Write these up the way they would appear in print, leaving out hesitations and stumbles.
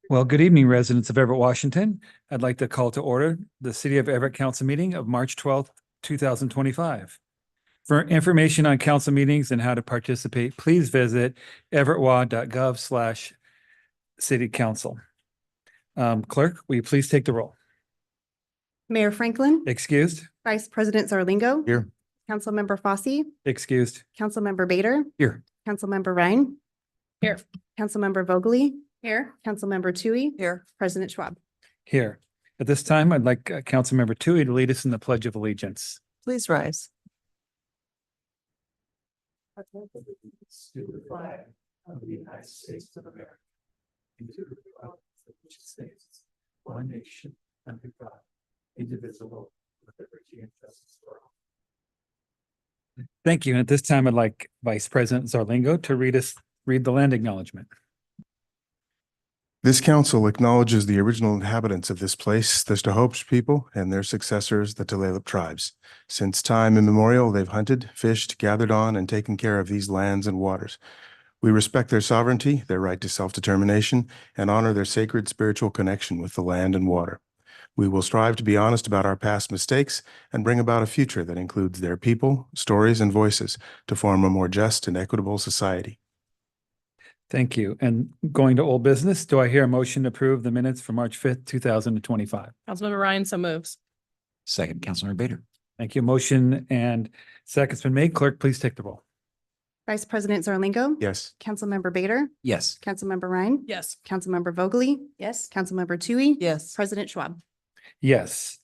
Well, good evening, residents of Everett, Washington. I'd like to call to order the City of Everett Council meeting of March 12th, 2025. For information on council meetings and how to participate, please visit everettwa.gov/city council. Clerk, will you please take the roll? Mayor Franklin, Excused? Vice President Zarlingo. Here. Councilmember Fossey, Excused? Councilmember Bader, Here. Councilmember Ryan. Here. Councilmember Vogely. Here. Councilmember Tui. Here. President Schwab. Here. At this time, I'd like Councilmember Tui to lead us in the Pledge of Allegiance. Please rise. To the flag of the United States of America, and to the republic for which it stands, one nation, under God, indivisible, with liberty and justice for all. Thank you. And at this time, I'd like Vice President Zarlingo to read the land acknowledgement. This council acknowledges the original inhabitants of this place, the Snohomish people, and their successors, the Tulalip tribes. Since time immemorial, they've hunted, fished, gathered on, and taken care of these lands and waters. We respect their sovereignty, their right to self-determination, and honor their sacred spiritual connection with the land and water. We will strive to be honest about our past mistakes and bring about a future that includes their people, stories, and voices to form a more just and equitable society. Thank you. And going to old business, do I hear a motion to approve the minutes for March 5th, 2025? Councilmember Ryan, so moves. Second, Councilmember Bader. Thank you. Motion and second's been made. Clerk, please take the roll. Vice President Zarlingo. Yes. Councilmember Bader, Yes. Councilmember Ryan. Yes. Councilmember Vogely. Yes. Councilmember Tui. Yes. President Schwab. Yes.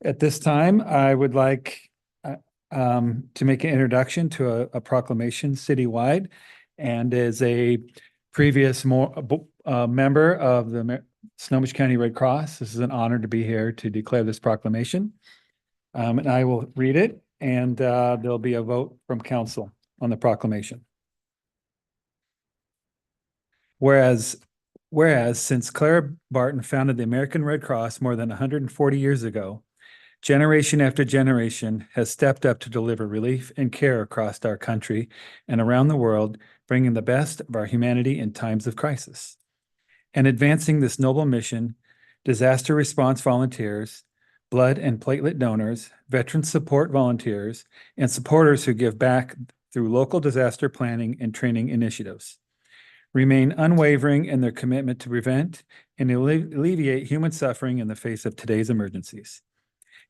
At this time, I would like to make an introduction to a proclamation citywide. And as a previous member of the Snohomish County Red Cross, this is an honor to be here to declare this proclamation. And I will read it, and there'll be a vote from council on the proclamation. Whereas since Clara Barton founded the American Red Cross more than 140 years ago, generation after generation has stepped up to deliver relief and care across our country and around the world, bringing the best of our humanity in times of crisis. And advancing this noble mission, disaster response volunteers, blood and platelet donors, veteran support volunteers, and supporters who give back through local disaster planning and training initiatives remain unwavering in their commitment to prevent and alleviate human suffering in the face of today's emergencies.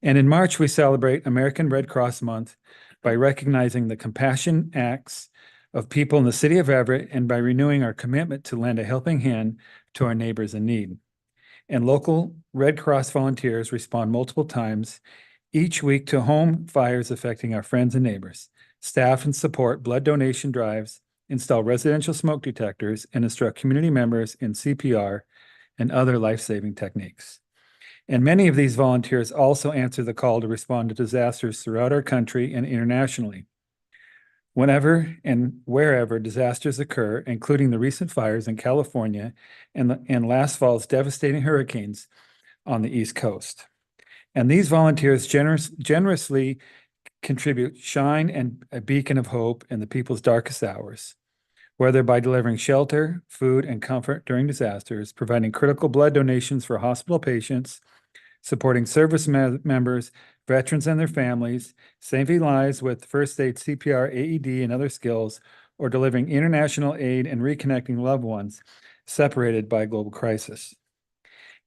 And in March, we celebrate American Red Cross Month by recognizing the compassion acts of people in the city of Everett and by renewing our commitment to lend a helping hand to our neighbors in need. And local Red Cross volunteers respond multiple times each week to home fires affecting our friends and neighbors, staff and support blood donation drives, install residential smoke detectors, and instruct community members in CPR and other life-saving techniques. And many of these volunteers also answer the call to respond to disasters throughout our country and internationally. Whenever and wherever disasters occur, including the recent fires in California and last fall's devastating hurricanes on the East Coast. And these volunteers generously contribute shine and a beacon of hope in the people's darkest hours, whether by delivering shelter, food, and comfort during disasters, providing critical blood donations for hospital patients, supporting service members, veterans and their families, saving lives with first aid, CPR, AED, and other skills, or delivering international aid and reconnecting loved ones separated by global crisis.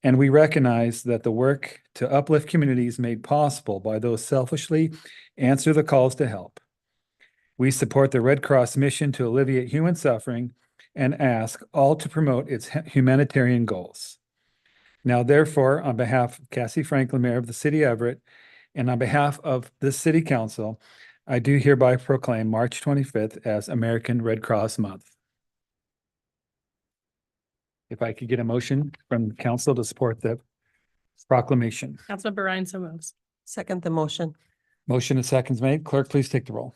And we recognize that the work to uplift communities made possible by those selfishly answer the calls to help. We support the Red Cross mission to alleviate human suffering and ask all to promote its humanitarian goals. Now, therefore, on behalf of Cassie Franklin, Mayor of the City of Everett, and on behalf of the City Council, I do hereby proclaim March 25th as American Red Cross Month. If I could get a motion from the council to support the proclamation. Councilmember Ryan, so moves. Second the motion. Motion and seconds made. Clerk, please take the roll.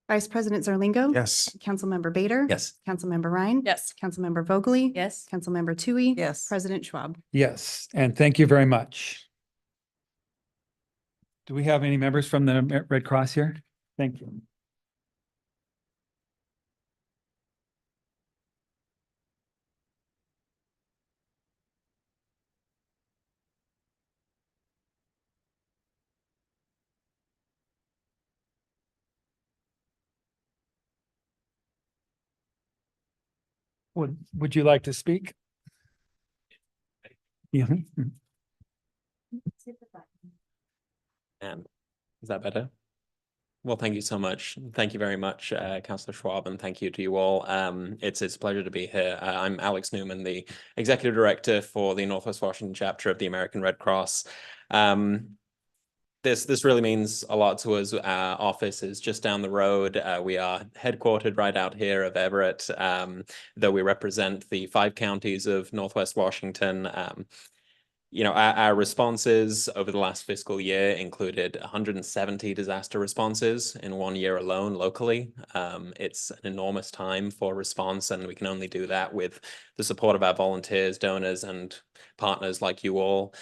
Vice President Zarlingo. Yes. Councilmember Bader. Yes. Councilmember Ryan. Yes. Councilmember Vogely. Yes. Councilmember Tui. Yes. President Schwab. Yes, and thank you very much. Do we have any members from the Red Cross here? Thank you. Would you like to speak? Yeah. Is that better? Well, thank you so much. Thank you very much, Councillor Schwab, and thank you to you all. It's a pleasure to be here. I'm Alex Newman, the Executive Director for the Northwest Washington chapter of the American Red Cross. This really means a lot to us. Our office is just down the road. We are headquartered right out here of Everett, though we represent the 5 counties of Northwest Washington. Our responses over the last fiscal year included 170 disaster responses in 1 year alone locally. It's an enormous time for response, and we can only do that with the support of our volunteers, donors, and partners like you all,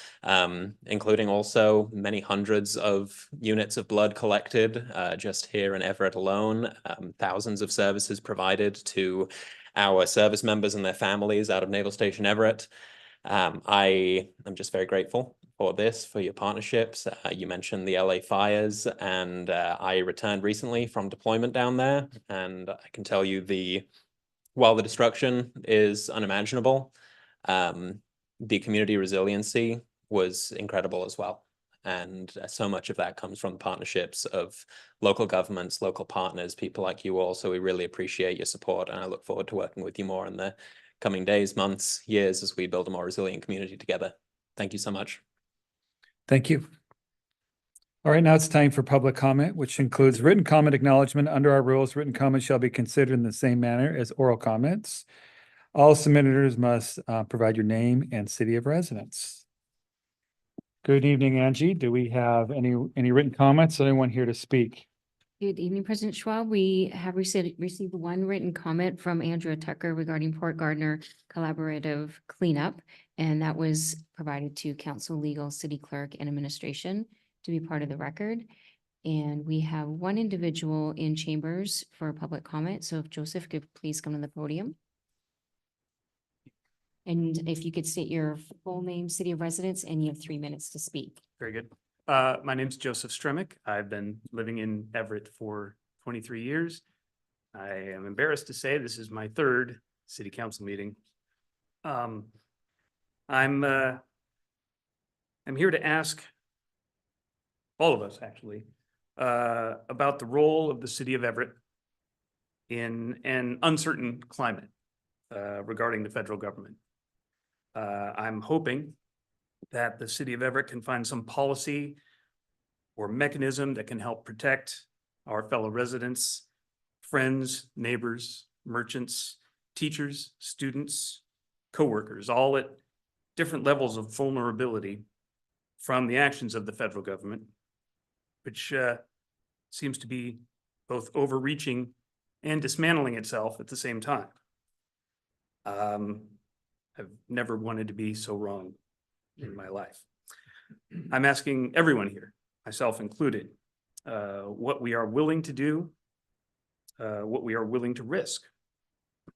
including also many hundreds of units of blood collected just here in Everett alone, thousands of services provided to our service members and their families out of Naval Station Everett. I am just very grateful for this, for your partnerships. You mentioned the LA fires, and I returned recently from deployment down there, and I can tell you while the destruction is unimaginable, the community resiliency was incredible as well. And so much of that comes from partnerships of local governments, local partners, people like you all. So we really appreciate your support, and I look forward to working with you more in the coming days, months, years as we build a more resilient community together. Thank you so much. Thank you. All right, now it's time for public comment, which includes written comment acknowledgement. Under our rules, written comments shall be considered in the same manner as oral comments. All submitters must provide your name and city of residence. Good evening, Angie. Do we have any written comments? Anyone here to speak? Good evening, President Schwab. We have received one written comment from Andrea Tucker regarding Port Gardner collaborative cleanup, and that was provided to Council, Legal, City Clerk, and Administration to be part of the record. And we have one individual in chambers for public comment. So if Joseph could please come to the podium. And if you could state your full name, city of residence, and you have 3 minutes to speak. Very good. My name's Joseph Stremick. I've been living in Everett for 23 years. I am embarrassed to say this is my 3rd city council meeting. I'm here to ask all of us actually about the role of the city of Everett in an uncertain climate regarding the federal government. I'm hoping that the city of Everett can find some policy or mechanism that can help protect our fellow residents, friends, neighbors, merchants, teachers, students, coworkers, all at different levels of vulnerability from the actions of the federal government, which seems to be both overreaching and dismantling itself at the same time. I've never wanted to be so wrong in my life. I'm asking everyone here, myself included, what we are willing to do, what we are willing to risk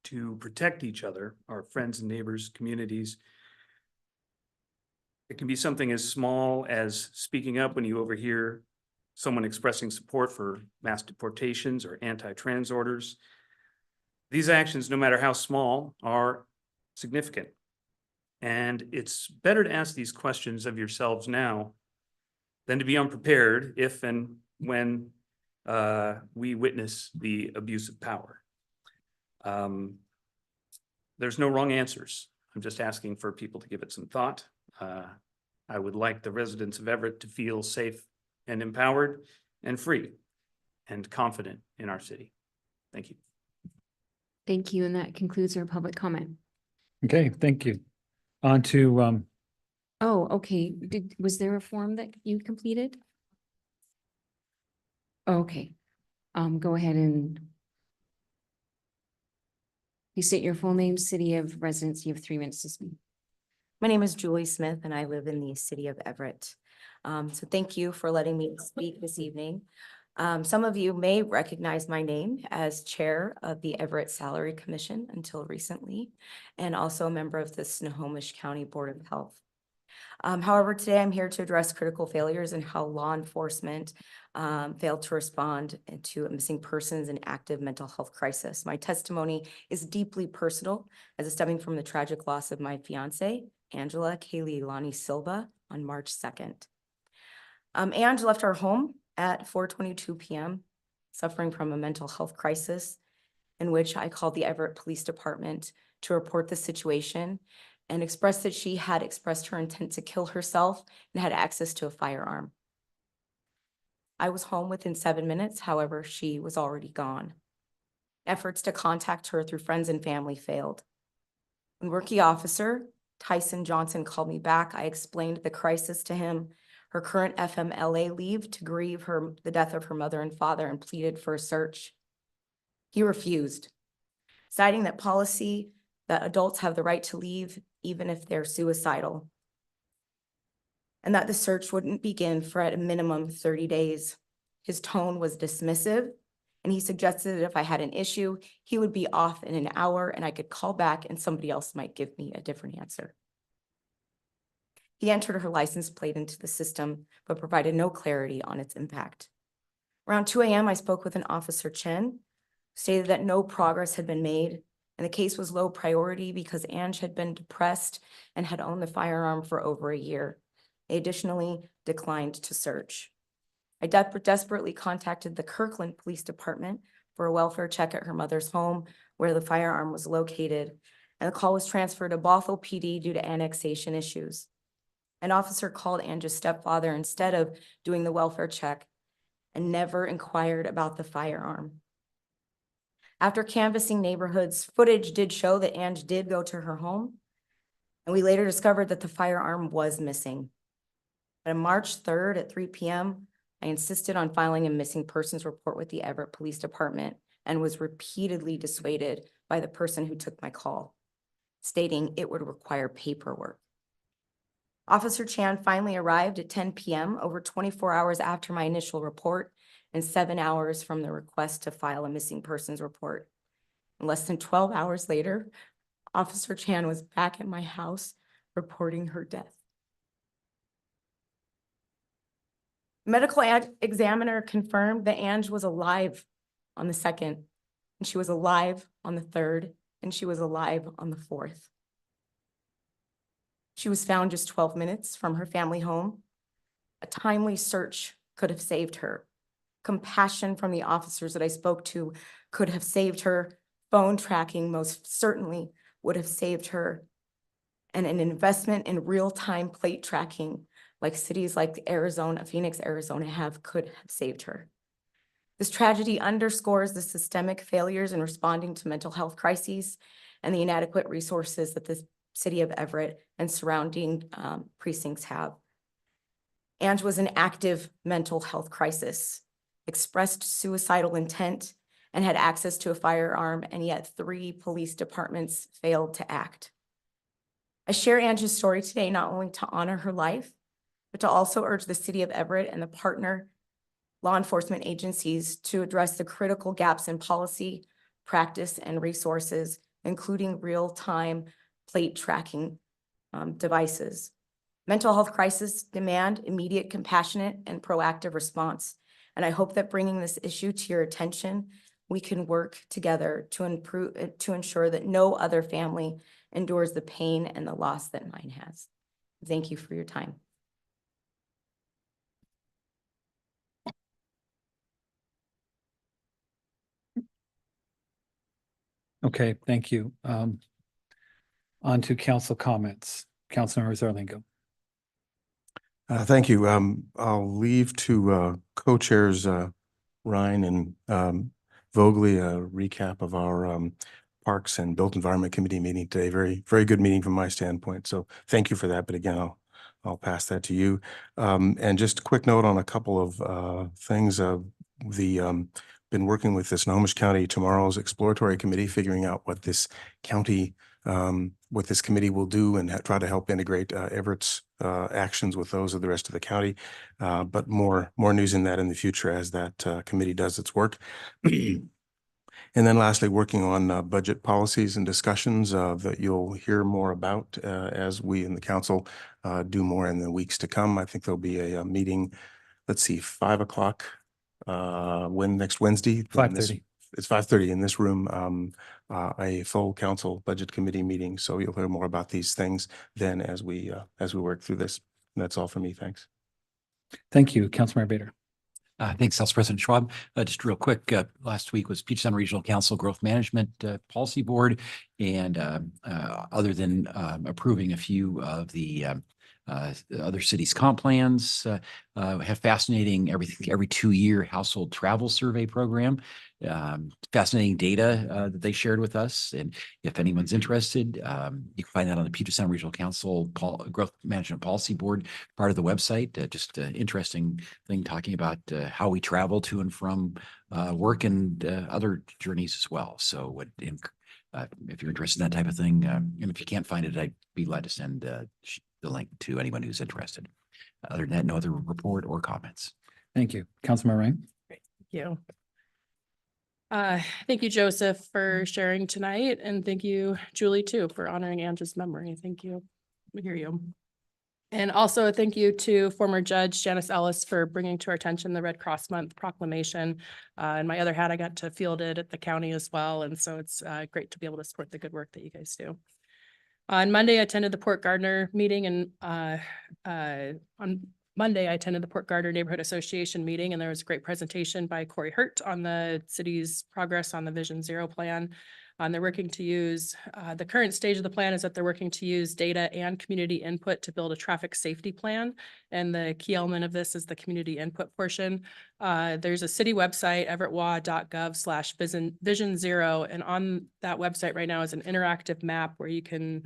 to protect each other, our friends and neighbors, communities. It can be something as small as speaking up when you overhear someone expressing support for mass deportations or anti-trans orders. These actions, no matter how small, are significant. And it's better to ask these questions of yourselves now than to be unprepared if and when we witness the abuse of power. There's no wrong answers. I'm just asking for people to give it some thought. I would like the residents of Everett to feel safe and empowered and free and confident in our city. Thank you. Thank you. And that concludes our public comment. Okay, thank you. On to Oh, okay. Was there a form that you completed? Okay. Go ahead and you state your full name, city of residence. You have 3 minutes to speak. My name is Julie Smith and I live in the city of Everett. So thank you for letting me speak this evening. Some of you may recognize my name as chair of the Everett Salary Commission until recently, and also a member of the Snohomish County Board of Health. However, today I'm here to address critical failures and how law enforcement failed to respond to a missing persons and active mental health crisis. My testimony is deeply personal as it's stemming from the tragic loss of my fiance, Angela Kaylee Lonnie Silva, on March 2nd. Ange left our home at 4:22 p.m., suffering from a mental health crisis, in which I called the Everett Police Department to report the situation and expressed that she had expressed her intent to kill herself and had access to a firearm. I was home within 7 minutes, however, she was already gone. Efforts to contact her through friends and family failed. When Rookie Officer Tyson Johnson called me back, I explained the crisis to him, her current FMLA leave to grieve the death of her mother and father, and pleaded for a search. He refused, citing that policy that adults have the right to leave even if they're suicidal, and that the search wouldn't begin for at a minimum 30 days. His tone was dismissive, and he suggested that if I had an issue, he would be off in an hour and I could call back and somebody else might give me a different answer. He entered her license plate into the system, but provided no clarity on its impact. Around 2 a.m., I spoke with an Officer Chen, stated that no progress had been made, and the case was low priority because Ange had been depressed and had owned the firearm for over a year. They additionally declined to search. I desperately contacted the Kirkland Police Department for a welfare check at her mother's home where the firearm was located, and the call was transferred to Bothell PD due to annexation issues. An officer called Ange's stepfather instead of doing the welfare check and never inquired about the firearm. After canvassing neighborhoods, footage did show that Ange did go to her home, and we later discovered that the firearm was missing. But on March 3rd at 3 p.m., I insisted on filing a missing persons report with the Everett Police Department and was repeatedly dissuaded by the person who took my call, stating it would require paperwork. Officer Chan finally arrived at 10 p.m., over 24 hours after my initial report and 7 hours from the request to file a missing persons report. And less than 12 hours later, Officer Chan was back at my house reporting her death. Medical examiner confirmed that Ange was alive on the 2nd, and she was alive on the 3rd, and she was alive on the 4th. She was found just 12 minutes from her family home. A timely search could have saved her. Compassion from the officers that I spoke to could have saved her. Phone tracking most certainly would have saved her. And an investment in real-time plate tracking like cities like Arizona, Phoenix, Arizona could have saved her. This tragedy underscores the systemic failures in responding to mental health crises and the inadequate resources that the city of Everett and surrounding precincts have. Ange was an active mental health crisis, expressed suicidal intent, and had access to a firearm, and yet 3 police departments failed to act. I share Ange's story today not only to honor her life, but to also urge the city of Everett and the partner law enforcement agencies to address the critical gaps in policy, practice, and resources, including real-time plate tracking devices. Mental health crises demand immediate, compassionate, and proactive response. And I hope that bringing this issue to your attention, we can work together to ensure that no other family endures the pain and the loss that mine has. Thank you for your time. Okay, thank you. On to council comments. Councilmember Zarlingo. Thank you. I'll leave to co-chairs Ryan and Vogely a recap of our Parks and Built Environment Committee meeting today. Very, very good meeting from my standpoint. So thank you for that. But again, I'll pass that to you. And just a quick note on a couple of things. Been working with the Snohomish County Tomorrow's Exploratory Committee, figuring out what this county, what this committee will do and try to help integrate Everett's actions with those of the rest of the county. But more news in that in the future as that committee does its work. And then lastly, working on budget policies and discussions that you'll hear more about as we in the council do more in the weeks to come. I think there'll be a meeting, let's see, 5 o'clock next Wednesday. in this- 5:30. It's 5:30 in this room, a full council budget committee meeting. So you'll hear more about these things then as we work through this. And that's all for me. Thanks. Thank you, Councilmember Bader. Thanks, Council President Schwab. Just real quick, last week was Puget Sound Regional Council Growth Management Policy Board. And other than approving a few of the other cities' comp plans, have fascinating every 2-year household travel survey program. Fascinating data that they shared with us. And if anyone's interested, you can find that on the Puget Sound Regional Council Growth Management Policy Board part of the website. Just interesting thing talking about how we travel to and from work and other journeys as well. So if you're interested in that type of thing, and if you can't find it, I'd be glad to send the link to anyone who's interested. Other than that, no other report or comments. Thank you. Councilmember Ryan. Thank you. Thank you, Joseph, for sharing tonight. And thank you, Julie, too, for honoring Andrew's memory. Thank you. We hear you. And also a thank you to former Judge Janice Ellis for bringing to our attention the Red Cross Month proclamation. In my other hat, I got to field it at the county as well. And so it's great to be able to support the good work that you guys do. On Monday, I attended the Port Gardner meeting, and on Monday, I attended the Port Gardner Neighborhood Association meeting, and there was a great presentation by Corey Hurt on the city's progress on the Vision Zero plan. They're working to use, the current stage of the plan is that they're working to use data and community input to build a traffic safety plan. And the key element of this is the community input portion. There's a city website, everettwa.gov/Vision Zero. And on that website right now is an interactive map where you can,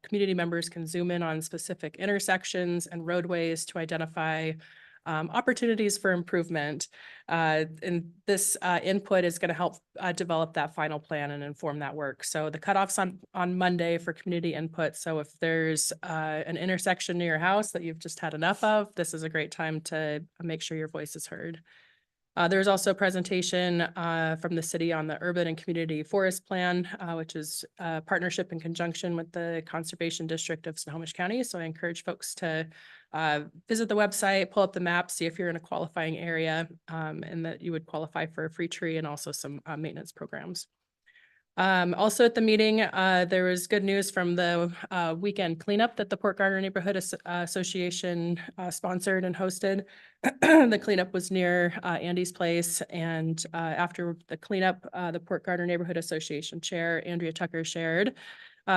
community members can zoom in on specific intersections and roadways to identify opportunities for improvement. And this input is going to help develop that final plan and inform that work. So the cutoff's on Monday for community input. So if there's an intersection near your house that you've just had enough of, this is a great time to make sure your voice is heard. There's also a presentation from the city on the urban and community forest plan, which is a partnership in conjunction with the Conservation District of Snohomish County. So I encourage folks to visit the website, pull up the map, see if you're in a qualifying area, and that you would qualify for a free tree and also some maintenance programs. Also at the meeting, there was good news from the weekend cleanup that the Port Gardner Neighborhood Association sponsored and hosted. The cleanup was near Andy's place, and after the cleanup, the Port Gardner Neighborhood Association Chair, Andrea Tucker, shared.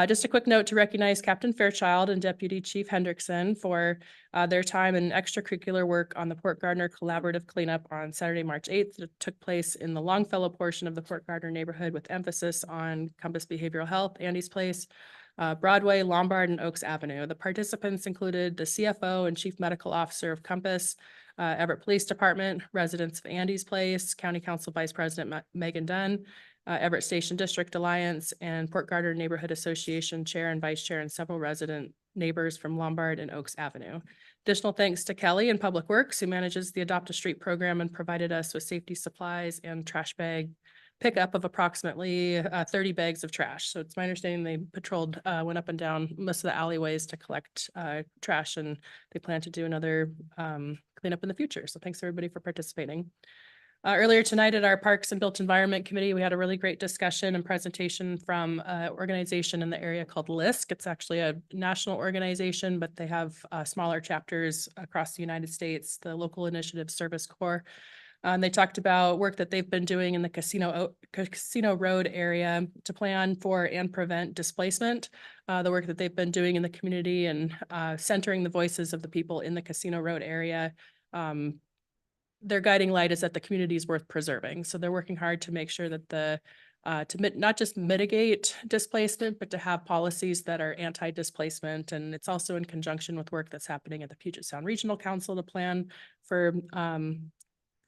Just a quick note to recognize Captain Fairchild and Deputy Chief Hendrickson for their time and extracurricular work on the Port Gardner Collaborative Cleanup on Saturday, March 8th. It took place in the Longfellow portion of the Port Gardner neighborhood with emphasis on Compass Behavioral Health, Andy's Place, Broadway, Lombard, and Oaks Avenue. The participants included the CFO and Chief Medical Officer of Compass, Everett Police Department, residents of Andy's Place, County Council Vice President Megan Dunn, Everett Station District Alliance, and Port Gardner Neighborhood Association Chair and Vice Chair, and several resident neighbors from Lombard and Oaks Avenue. Additional thanks to Kelly in Public Works, who manages the Adopt a Street program and provided us with safety supplies and trash bag pickup of approximately 30 bags of trash. So it's my understanding they patrolled, went up and down most of the alleyways to collect trash, and they plan to do another cleanup in the future. So thanks everybody for participating. Earlier tonight at our Parks and Built Environment Committee, we had a really great discussion and presentation from an organization in the area called LISC. It's actually a national organization, but they have smaller chapters across the United States, the Local Initiative Service Corps. And they talked about work that they've been doing in the Casino Road area to plan for and prevent displacement, the work that they've been doing in the community and centering the voices of the people in the Casino Road area. Their guiding light is that the community is worth preserving. So they're working hard to make sure that not just mitigate displacement, but to have policies that are anti-displacement. And it's also in conjunction with work that's happening at the Puget Sound Regional Council to plan for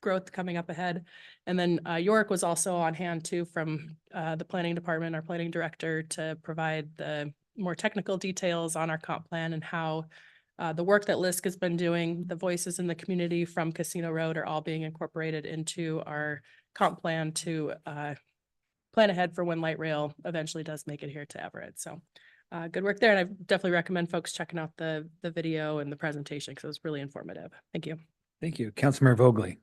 growth coming up ahead. And then York was also on hand too from the planning department, our planning director, to provide the more technical details on our comp plan and how the work that LISC has been doing, the voices in the community from Casino Road are all being incorporated into our comp plan to plan ahead for when light rail eventually does make it here to Everett. So good work there. And I definitely recommend folks checking out the video and the presentation because it was really informative. Thank you. Thank you. Councilmember Vogely.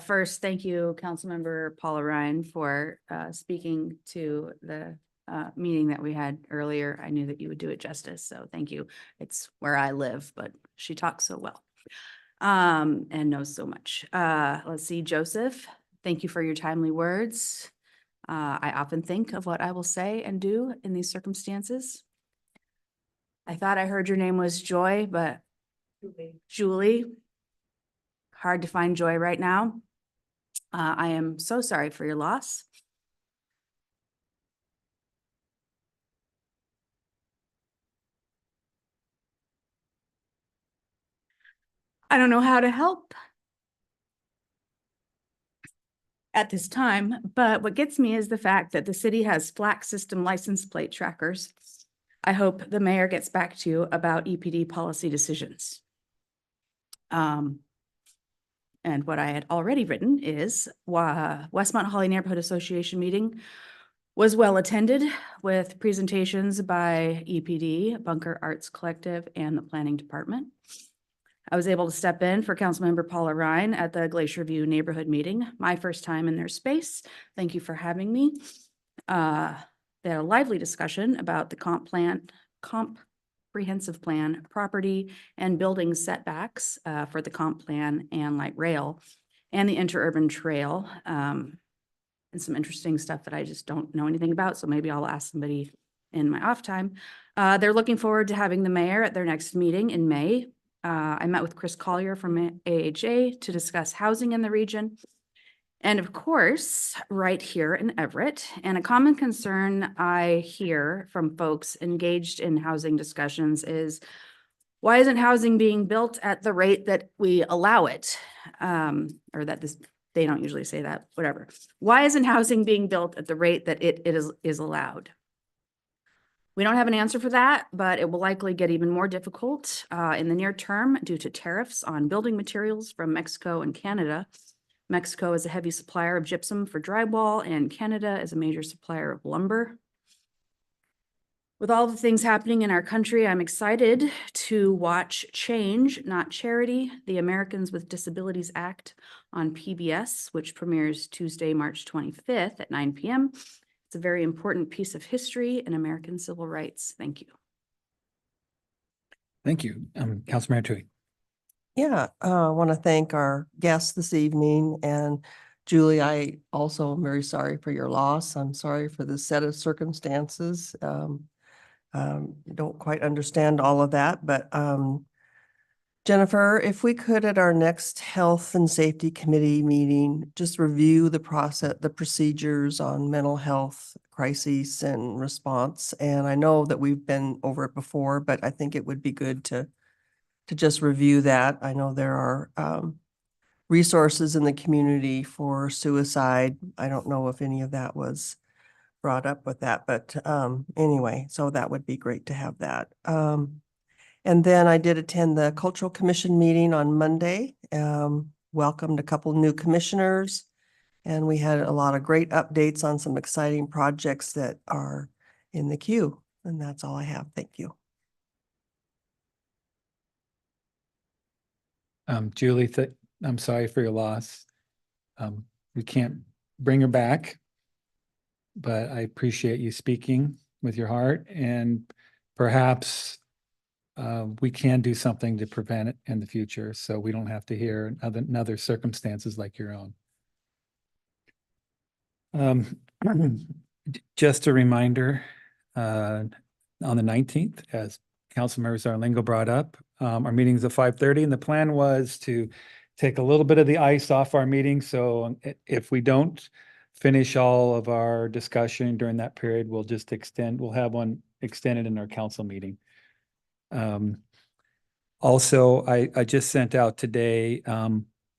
First, thank you, Councilmember Paula Ryan, for speaking to the meeting that we had earlier. I knew that you would do it justice, so thank you. It's where I live, but she talks so well and knows so much. Let's see, Joseph, thank you for your timely words. I often think of what I will say and do in these circumstances. I thought I heard your name was Joy, but Julie. Hard to find joy right now. I am so sorry for your loss. I don't know how to help at this time, but what gets me is the fact that the city has FLAC system license plate trackers. I hope the mayor gets back to you about EPD policy decisions. And what I had already written is Westmont Holly Neighborhood Association meeting was well attended with presentations by EPD, Bunker Arts Collective, and the Planning Department. I was able to step in for Councilmember Paula Ryan at the Glacier View neighborhood meeting, my first time in their space. Thank you for having me. They had a lively discussion about the comprehensive plan, property and building setbacks for the comp plan and light rail and the interurban trail. And some interesting stuff that I just don't know anything about. So maybe I'll ask somebody in my off time. They're looking forward to having the mayor at their next meeting in May. I met with Chris Collier from AHA to discuss housing in the region. And of course, right here in Everett, and a common concern I hear from folks engaged in housing discussions is, why isn't housing being built at the rate that we allow it? Or that this, they don't usually say that, whatever. Why isn't housing being built at the rate that it is allowed? We don't have an answer for that, but it will likely get even more difficult in the near term due to tariffs on building materials from Mexico and Canada. Mexico is a heavy supplier of gypsum for drywall, and Canada is a major supplier of lumber. With all the things happening in our country, I'm excited to watch Change, Not Charity, the Americans with Disabilities Act on PBS, which premieres Tuesday, March 25th at 9 p.m. It's a very important piece of history in American civil rights. Thank you. Thank you. Councilmember Tui. Yeah, I want to thank our guests this evening, and Julie, I also am very sorry for your loss. I'm sorry for the set of circumstances. Don't quite understand all of that, but Jennifer, if we could at our next Health and Safety Committee meeting, just review the process, the procedures on mental health crises and response. And I know that we've been over it before, but I think it would be good to just review that. I know there are resources in the community for suicide. I don't know if any of that was brought up with that, but anyway, so that would be great to have that. And then I did attend the Cultural Commission meeting on Monday, welcomed a couple new commissioners, and we had a lot of great updates on some exciting projects that are in the queue. And that's all I have. Thank you. Julie, I'm sorry for your loss. We can't bring her back, but I appreciate you speaking with your heart, and perhaps we can do something to prevent it in the future, so we don't have to hear another circumstances like your own. Just a reminder, on the 19th, as Councilmember Zarlingo brought up, our meeting's at 5:30, and the plan was to take a little bit of the ice off our meeting. So if we don't finish all of our discussion during that period, we'll just we'll have one extended in our council meeting. Also, I just sent out today a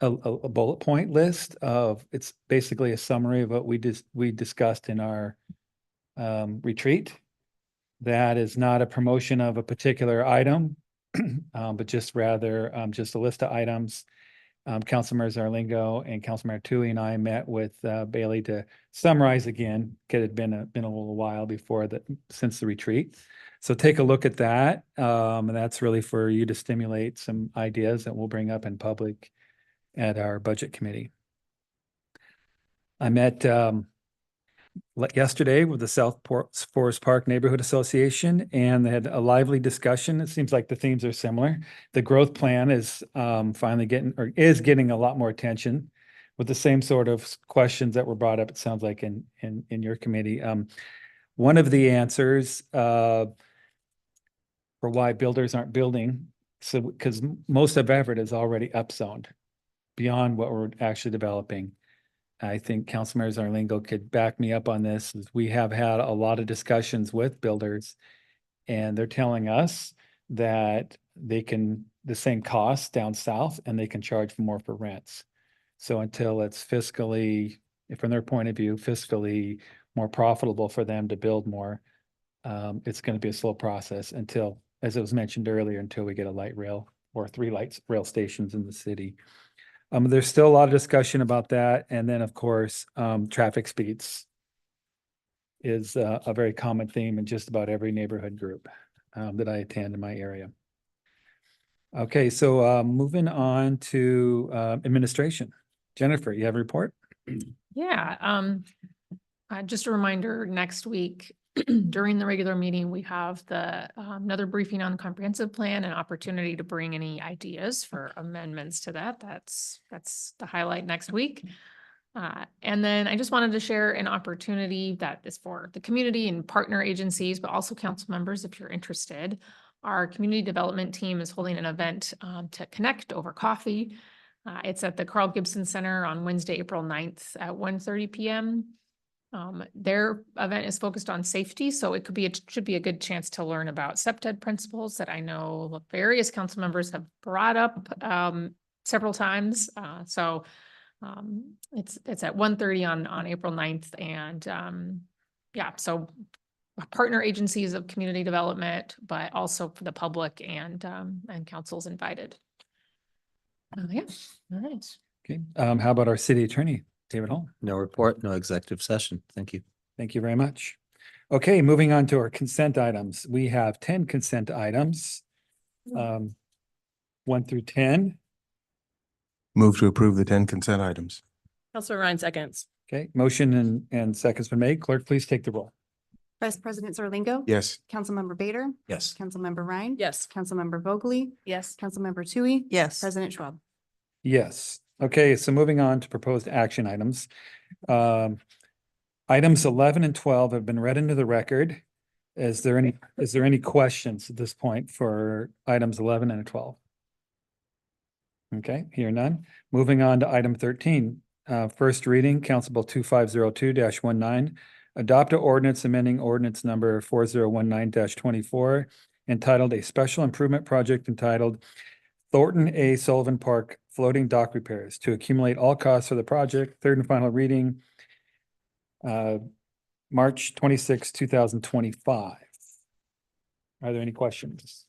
bullet point list of, it's basically a summary of what we discussed in our retreat. That is not a promotion of a particular item, but just rather just a list of items. Councilmember Zarlingo and Councilmember Tui and I met with Bailey to summarize again, because it had been a little while since the retreat. So take a look at that. And that's really for you to stimulate some ideas that we'll bring up in public at our budget committee. I met yesterday with the Forest Park Neighborhood Association, and they had a lively discussion. It seems like the themes are similar. The growth plan is finally getting a lot more attention with the same sort of questions that were brought up, it sounds like, in your committee. One of the answers for why builders aren't building, so because most of Everett is already upzoned beyond what we're actually developing. I think Councilmember Zarlingo could back me up on this. We have had a lot of discussions with builders, and they're telling us that the same costs down south, and they can charge more for rents. So until it's fiscally, from their point of view, fiscally more profitable for them to build more, it's going to be a slow process until, as it was mentioned earlier, until we get a light rail or 3 light rail stations in the city. There's still a lot of discussion about that. And then, of course, traffic speeds is a very common theme in just about every neighborhood group that I attend in my area. Okay, so moving on to administration. Jennifer, you have a report? Yeah, just a reminder, next week during the regular meeting, we have another briefing on the comprehensive plan, and opportunity to bring any ideas for amendments to that. That's the highlight next week. And then I just wanted to share an opportunity that is for the community and partner agencies, but also council members if you're interested. Our community development team is holding an event to connect over coffee. It's at the Carl Gibson Center on Wednesday, April 9th at 1:30 p.m. Their event is focused on safety, so it should be a good chance to learn about SEPTED principles that I know various council members have brought up several times. So it's at 1:30 on April 9th, and yeah, so partner agencies of community development, but also for the public and council's invited. Yeah, all right. Okay, how about our city attorney, David Hall? No report, no executive session. Thank you. Thank you very much. Okay, moving on to our consent items. We have 10 consent items, 1 through 10. Move to approve the 10 consent items. Councilor Ryan seconds. Okay, motion and seconds been made. Clerk, please take the roll. Vice President Zarlingo. Yes. Councilmember Bader. Yes. Councilmember Ryan. Yes. Councilmember Vogely. Yes. Councilmember Tui. Yes. President Schwab. Yes. Okay, so moving on to proposed action items. Items 11 and 12 have been read into the record. Is there any questions at this point for items 11 and 12? Okay, hear none. Moving on to item 13, first reading, Council Bill 2502-19. Adopt an ordinance amending ordinance number 4019-24 entitled A Special Improvement Project entitled Thornton A. Sullivan Park Floating Dock Repairs to accumulate all costs for the project. Third and final reading, March 26, 2025. Are there any questions?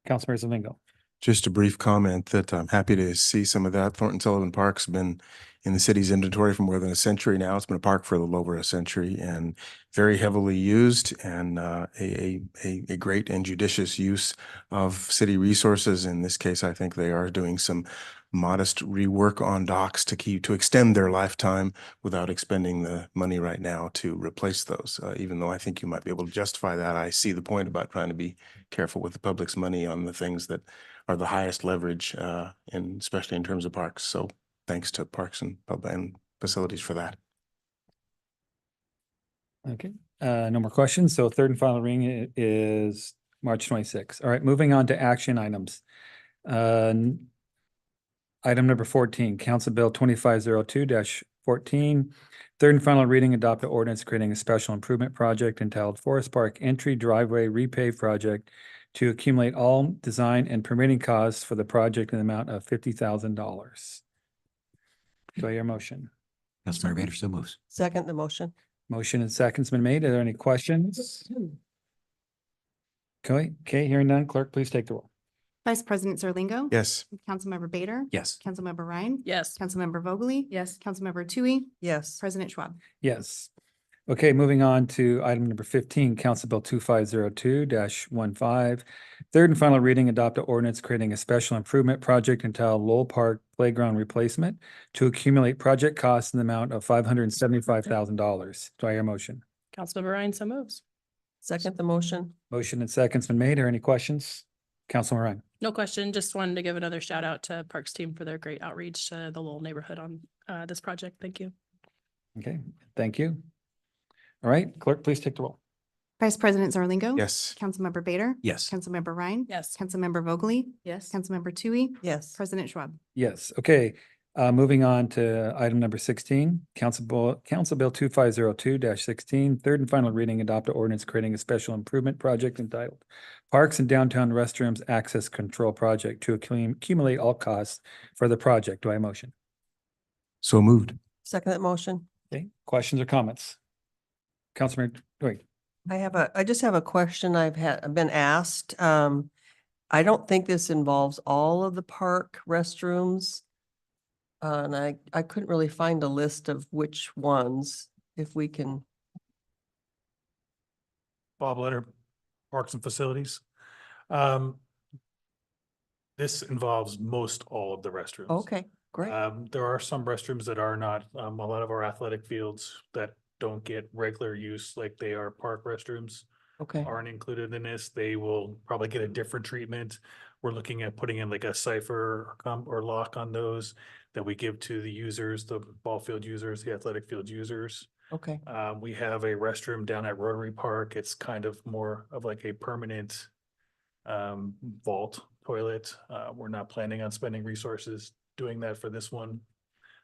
Councilmember Zalingo. Just a brief comment that I'm happy to see some of that. Thornton Sullivan Park's been in the city's inventory for more than a century now. It's been a park for a little over a century and very heavily used, and a great and judicious use of city resources. In this case, I think they are doing some modest rework on docks to extend their lifetime without expending the money right now to replace those. Even though I think you might be able to justify that, I see the point about trying to be careful with the public's money on the things that are the highest leverage, and especially in terms of parks. So thanks to Parks and Facilities for that. Okay, no more questions. So third and final reading is March 26. All right, moving on to action items. Item number 14, Council Bill 2502-14. Third and final reading, adopt an ordinance creating a special improvement project entitled Forest Park Entry Driveway Repave Project to accumulate all design and permitting costs for the project in the amount of $50,000. Do I hear a motion? Councilmember Bader so moves. Second the motion. Motion and seconds been made. Are there any questions? Okay, hearing none. Clerk, please take the roll. Vice President Zarlingo. Yes. Councilmember Bader. Yes. Councilmember Ryan. Yes. Councilmember Vogely. Yes. Councilmember Tui. Yes. President Schwab. Yes. Okay, moving on to item number 15, Council Bill 2502-15. Third and final reading, adopt an ordinance creating a special improvement project entitled Lowell Park Playground Replacement to accumulate project costs in the amount of $575,000. Do I hear a motion? Councilmember Ryan so moves. Second the motion. Motion and second's been made. Are any questions? Councilman Ryan? No question. Just wanted to give another shout out to Parks team for their great outreach to the Lowell neighborhood on this project. Thank you. Okay, thank you. All right, clerk, please take the roll. Vice President Zarlingo. Yes. Councilmember Bader. Yes. Councilmember Ryan. Yes. Councilmember Vogely. Yes. Councilmember Tui. Yes. President Schwab. Yes, okay. Moving on to item number 16, Council Bill 2502-16, third and final reading, adopt an ordinance creating a special improvement project entitled Parks and Downtown Restrooms Access Control Project to accumulate all costs for the project. Do I have a motion? So moved. Second that motion. Okay, questions or comments? Councilman, wait, I just have a question I've been asked. I don't think this involves all of the park restrooms. And I couldn't really find a list of which ones, if we can. Bob Letter, Parks and Facilities. This involves most all of the restrooms. Okay, great. There are some restrooms that are not, a lot of our athletic fields that don't get regular use, like they are park restrooms, Okay, aren't included in this. They will probably get a different treatment. We're looking at putting in like a cipher or lock on those that we give to the users, the ball field users, the athletic field users. okay, We have a restroom down at Rotary Park. It's kind of more of like a permanent vault toilet. We're not planning on spending resources doing that for this one.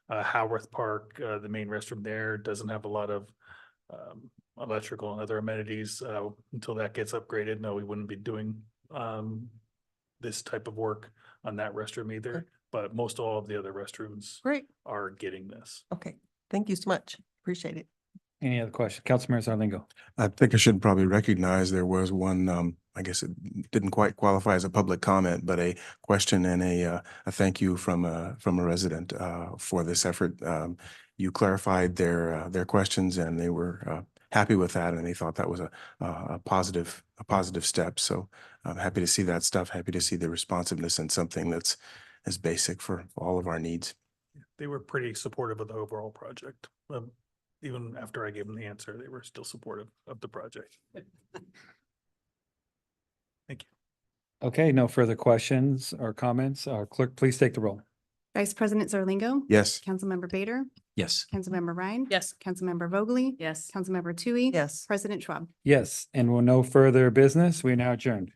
Howarth Park, the main restroom there doesn't have a lot of electrical and other amenities. Until that gets upgraded, no, we wouldn't be doing this type of work on that restroom either. Okay. But most all of the other restrooms great. are getting this. Okay, thank you so much. Appreciate it. any other questions? Councilmember Zarlingo? I think I should probably recognize there was one, I guess it didn't quite qualify as a public comment, but a question and a thank you from a resident for this effort. You clarified their questions and they were happy with that, and they thought that was a positive step. So I'm happy to see that stuff, happy to see the responsiveness and something that's as basic for all of our needs. They were pretty supportive of the overall project. Even after I gave them the answer, they were still supportive of the project. Thank you. Okay, no further questions or comments. Clerk, please take the roll. Vice President Zarlingo. Yes. Councilmember Bader. Yes. Councilmember Ryan. Yes. Councilmember Vogely. Yes. Councilmember Tui. Yes. President Schwab. Yes, and with no further business, we are now adjourned.